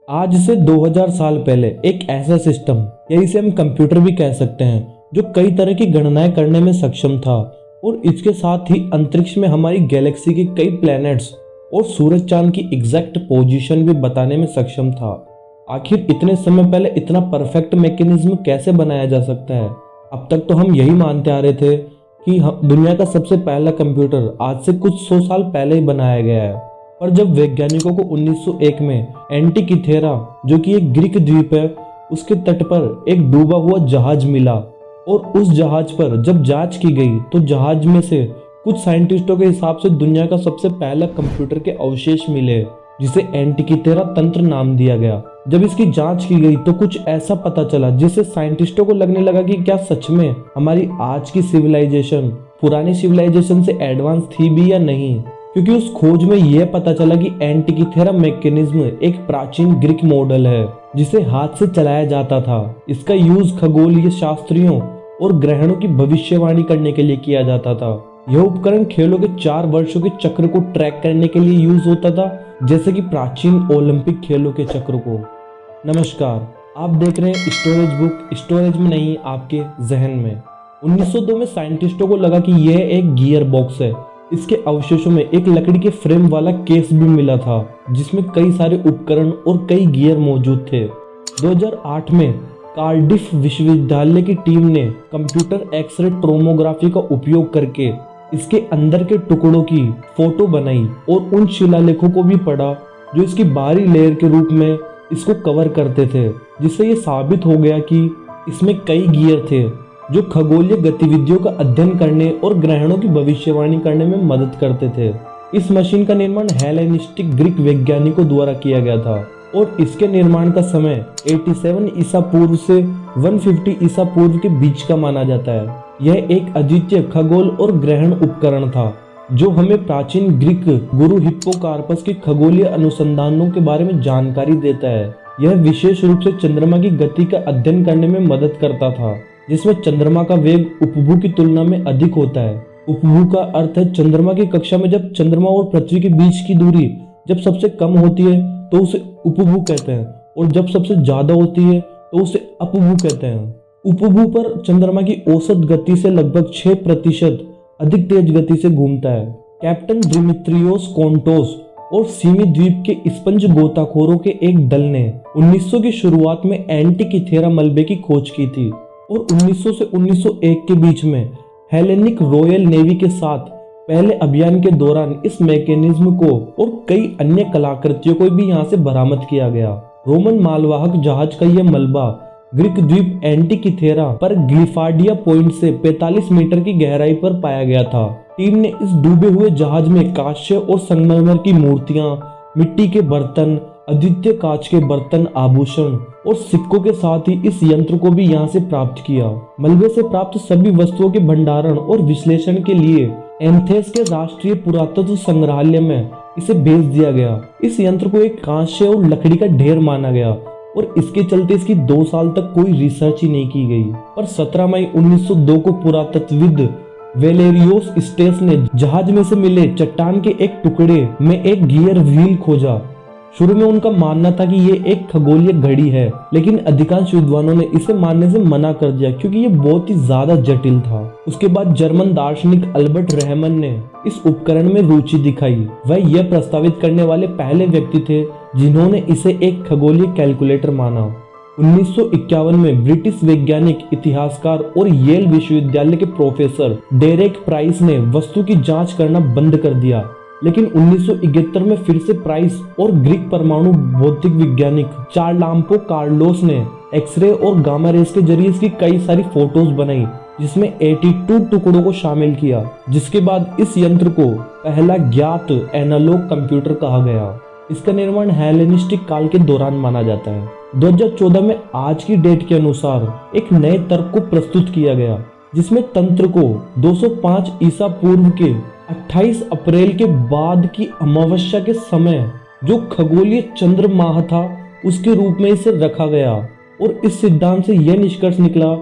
आज से 2000 साल पहले एक ऐसा सिस्टम या इसे हम कंप्यूटर भी कह सकते हैं जो कई तरह की गणनाएं करने में सक्षम था और इसके साथ ही अंतरिक्ष में हमारी गैलेक्सी के कई प्लैनेट्स और सूरज चांद की एग्जैक्ट पोजीशन भी बताने में सक्षम था। आखिर इतने समय पहले इतना परफेक्ट मैकेनिज्म कैसे बनाया जा सकता है? अब तक तो हम यही मानते आ रहे थे कि दुनिया का सबसे पहला कंप्यूटर आज से कुछ 100 साल पहले ही बनाया गया है। पर जब वैज्ञानिकों को 1901 में एंटिकिथेरा, जो कि एक ग्रीक द्वीप है, उसके तट पर एक डूबा हुआ जहाज मिला और उस जहाज पर जब जांच की गई तो जहाज में से कुछ साइंटिस्टों के हिसाब से दुनिया का सबसे पहला कंप्यूटर के अवशेष मिले, जिसे एंटिकिथेरा तंत्र नाम दिया गया। जब इसकी जांच की गई तो कुछ ऐसा पता चला जिससे साइंटिस्टों को लगने लगा कि क्या सच में हमारी आज की सिविलाइजेशन पुरानी सिविलाइजेशन से एडवांस थी भी या नहीं, क्योंकि उस खोज में यह पता चला कि एंटिकिथेरा मैकेनिज्म एक प्राचीन ग्रीक मॉडल है जिसे हाथ से चलाया जाता था। इसका यूज खगोलीय शास्त्रियों और ग्रहणों की भविष्यवाणी करने के लिए किया जाता था। यह उपकरण खेलों के 4 वर्षों के चक्र को ट्रैक करने के लिए यूज होता था, जैसे कि प्राचीन ओलंपिक खेलों के चक्र को। नमस्कार, आप देख रहे हैं स्टोरेज बुक, स्टोरेज में नहीं आपके जहन में। 1902 में साइंटिस्टों को लगा कि यह एक गियर बॉक्स है। इसके अवशेषों में एक लकड़ी के फ्रेम वाला केस भी मिला था जिसमें कई सारे उपकरण और कई गियर मौजूद थे। 2008 में कार्डिफ विश्वविद्यालय की टीम ने कंप्यूटर एक्सरे टोमोग्राफी का उपयोग करके इसके अंदर के टुकड़ों की फोटो बनाई और उन शिलालेखों को भी पढ़ा जो इसकी बाहरी लेयर के रूप में इसको कवर करते थे, जिससे ये साबित हो गया कि इसमें कई गियर थे जो खगोलीय गतिविधियों का अध्ययन करने और ग्रहणों की भविष्यवाणी करने में मदद करते थे। इस मशीन का निर्माण हेलेनिस्टिक ग्रीक वैज्ञानिकों द्वारा किया गया था और इसके निर्माण का समय 87 ईसा पूर्व से 150 ईसा पूर्व के बीच का माना जाता है। यह एक अद्वितीय खगोल और ग्रहण उपकरण था जो हमें प्राचीन ग्रीक गुरु हिप्पोकार्पस के खगोलीय अनुसंधानों के बारे में जानकारी देता है। यह विशेष रूप से चंद्रमा की गति का अध्ययन करने में मदद करता था, जिसमें चंद्रमा का वेग उपभू की तुलना में अधिक होता है। उपभू का अर्थ है चंद्रमा की कक्षा में जब चंद्रमा और पृथ्वी के बीच की दूरी जब सबसे कम होती है तो उसे उपभू कहते हैं, और जब सबसे ज्यादा होती है तो उसे अपभू कहते हैं। उपभू पर चंद्रमा की औसत गति से लगभग 6% अधिक तेज गति से घूमता है। कैप्टन दिमित्रियोस कोंटोस और सीमी द्वीप के स्पंज गोताखोरों के एक दल ने 1900 की शुरुआत में एंटिकिथेरा मलबे की खोज की थी और 1900 से 1901 के बीच में हेलेनिक रॉयल नेवी के साथ पहले अभियान के दौरान इस मैकेनिज्म को और कई अन्य कलाकृतियों को भी यहाँ से बरामद किया गया। रोमन मालवाहक जहाज का यह मलबा ग्रीक द्वीप एंटिकिथेरा पर ग्लिफार्डिया पॉइंट से 45 मीटर की गहराई पर पाया गया था। टीम ने इस डूबे हुए जहाज में कांस्य और संगमरमर की मूर्तियां, मिट्टी के बर्तन, अद्वितीय कांच के बर्तन, आभूषण और सिक्कों के साथ ही इस यंत्र को भी यहाँ से प्राप्त किया। मलबे से प्राप्त सभी वस्तुओं के भंडारण और विश्लेषण के लिए एथेंस के राष्ट्रीय पुरातत्व संग्रहालय में इसे भेज दिया गया। इस यंत्र को एक कांस्य और लकड़ी का ढेर माना गया और इसके चलते इसकी 2 साल तक कोई रिसर्च ही नहीं की गई। पर 17 मई 1902 को पुरातत्वविद वेलेरियोस स्टेस ने जहाज में से मिले चट्टान के एक टुकड़े में एक गियर व्हील खोजा। शुरू में उनका मानना था कि ये एक खगोलीय घड़ी है, लेकिन अधिकांश विद्वानों ने इसे मानने से मना कर दिया क्योंकि ये बहुत ही ज्यादा जटिल था। उसके बाद जर्मन दार्शनिक अल्बर्ट रहमन ने इस उपकरण में रुचि दिखाई। वह यह प्रस्तावित करने वाले पहले व्यक्ति थे जिन्होंने इसे एक खगोलीय कैलकुलेटर माना। 1951 में ब्रिटिश वैज्ञानिक, इतिहासकार और येल विश्वविद्यालय के प्रोफेसर डेरेक प्राइस ने वस्तु की जांच करना बंद कर दिया, लेकिन 1971 में फिर से प्राइस और ग्रीक परमाणु भौतिक वैज्ञानिक चारलाम्पो कार्लोस ने एक्सरे और गामा रेस के जरिए इसकी कई सारी फोटोज बनाई, जिसमें 82 टुकड़ों को शामिल किया, जिसके बाद इस यंत्र को पहला ज्ञात एनालॉग कंप्यूटर कहा गया। इसका निर्माण हेलेनिस्टिक काल के दौरान माना जाता है। 2014 में आज की डेट के अनुसार एक नए तर्क को प्रस्तुत किया गया, जिसमें तंत्र को 205 ईसा पूर्व के 28 अप्रैल के बाद की अमावस्या के समय जो खगोलीय चंद्र माह था उसके रूप में इसे रखा गया, और इस सिद्धांत से यह निष्कर्ष निकला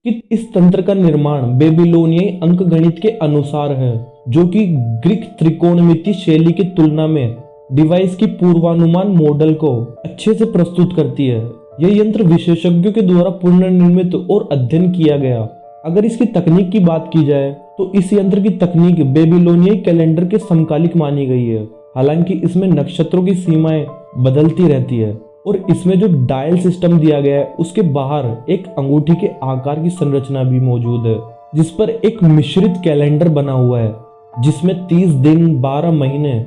कि इस तंत्र का निर्माण बेबीलोनियाई अंकगणित के अनुसार है, जो कि ग्रीक त्रिकोणमिति शैली की तुलना में डिवाइस की पूर्वानुमान मॉडल को अच्छे से प्रस्तुत करती है। यह यंत्र विशेषज्ञों के द्वारा पुनर्निर्मित और अध्ययन किया गया। अगर इसकी तकनीक की बात की जाए तो इस यंत्र की तकनीक बेबीलोनियाई कैलेंडर के समकालिक मानी गई है। हालांकि इसमें नक्षत्रों की सीमाएं बदलती रहती है और इसमें जो डायल सिस्टम दिया गया है उसके बाहर एक अंगूठी के आकार की संरचना भी मौजूद है, जिस पर एक मिश्रित कैलेंडर बना हुआ है जिसमें 30 दिन, 12 महीने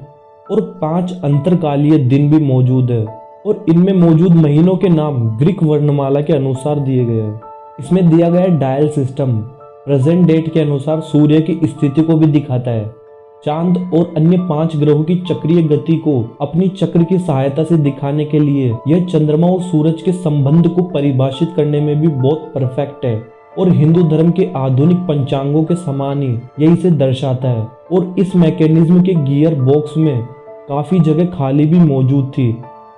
और 5 अंतरकालीय दिन भी मौजूद है और इनमें मौजूद महीनों के नाम ग्रीक वर्णमाला के अनुसार दिए गए हैं। इसमें दिया गया डायल सिस्टम प्रेजेंट डेट के अनुसार सूर्य की स्थिति को भी दिखाता है। चांद और अन्य 5 ग्रहों की चक्रीय गति को अपनी चक्र की सहायता से दिखाने के लिए यह चंद्रमा और सूरज के संबंध को परिभाषित करने में भी बहुत परफेक्ट है और हिंदू धर्म के आधुनिक पंचांगों के समान ही यह इसे दर्शाता है। और इस मैकेनिज्म के गियर बॉक्स में काफी जगह खाली भी मौजूद थी,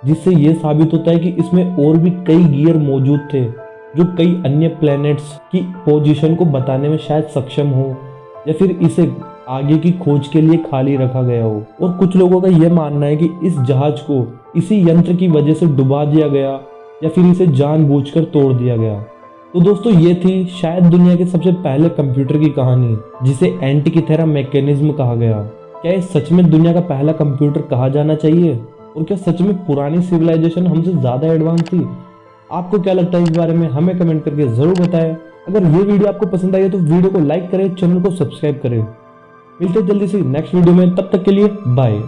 जिससे यह साबित होता है कि इसमें और भी कई गियर मौजूद थे जो कई अन्य प्लैनेट्स की पोजीशन को बताने में शायद सक्षम हो या फिर इसे आगे की खोज के लिए खाली रखा गया हो। और कुछ लोगों का यह मानना है कि इस जहाज को इसी यंत्र की वजह से डुबा दिया गया या फिर इसे जानबूझकर तोड़ दिया गया। तो दोस्तों ये थी शायद दुनिया के सबसे पहले कंप्यूटर की कहानी, जिसे एंटिकिथेरा मैकेनिज्म कहा गया। क्या ये सच में दुनिया का पहला कंप्यूटर कहा जाना चाहिए? और क्या सच में पुरानी सिविलाइजेशन हमसे ज्यादा एडवांस थी? आपको क्या लगता है इस बारे में? हमें कमेंट करके जरूर बताएं। अगर ये वीडियो आपको पसंद आई है तो वीडियो को लाइक करें, चैनल को सब्सक्राइब करें। मिलते हैं जल्दी से नेक्स्ट वीडियो में, तब तक के लिए बाय।